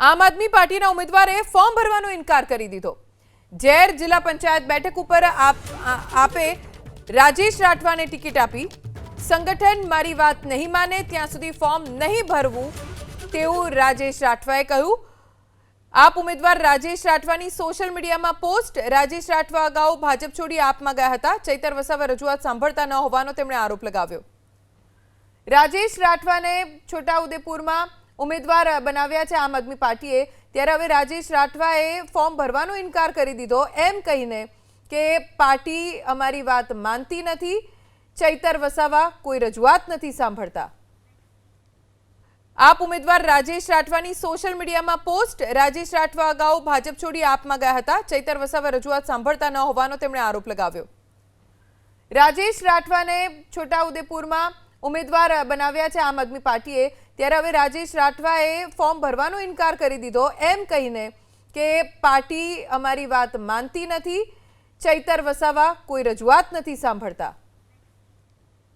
આમ આદમી પાર્ટીના ઉમેદવારે ફોર્મ ભરવાનો ઇનકાર કરી દીધો। ઝેર જિલ્લા પંચાયત બેઠક ઉપર આપે રાજેશ રાઠવાને ટિકિટ આપી। સંગઠન મારી વાત નહીં માને ત્યાં સુધી ફોર્મ નહીં ભરવું તેવું રાજેશ રાઠવાએ કહ્યું। આપ ઉમેદવાર રાજેશ રાઠવાની સોશિયલ મીડિયામાં પોસ્ટ। રાજેશ રાઠવા અગાઉ ભાજપ છોડી આપમાં ગયા હતા। ચૈતર વસાવા રજૂઆત સાંભળતા ન હોવાનો તેમણે આરોપ લગાવ્યો। રાજેશ રાઠવાને છોટાઉદેપુરમાં ઉમેદવાર બનાવ્યા છે આમ આદમી પાર્ટીએ, ત્યારે હવે રાજેશ રાઠવાએ ફોર્મ ભરવાનો ઇનકાર કરી દીધો, એમ કહીને કે પાર્ટી અમારી વાત માનતી નથી, ચૈતર વસાવા કોઈ રજૂઆત નથી સાંભળતા। આપ ઉમેદવાર રાજેશ રાઠવાની સોશિયલ મીડિયામાં પોસ્ટ। રાજેશ રાઠવા અગાઉ ભાજપ છોડી આપમાં ગયા હતા। ચૈતર વસાવા રજૂઆત સાંભળતા ન હોવાનો તેમણે આરોપ લગાવ્યો। રાજેશ રાઠવાને છોટાઉદેપુરમાં ઉમેદવાર બનાવ્યા છે આમ આદમી પાર્ટીએ, ત્યારે હવે રાજેશ રાઠવાએ ફોર્મ ભરવાનો ઇનકાર કરી દીધો, એમ કહીને કે પાર્ટી અમારી વાત માનતી નથી, ચૈતર વસાવા કોઈ રજૂઆત નથી સાંભળતા।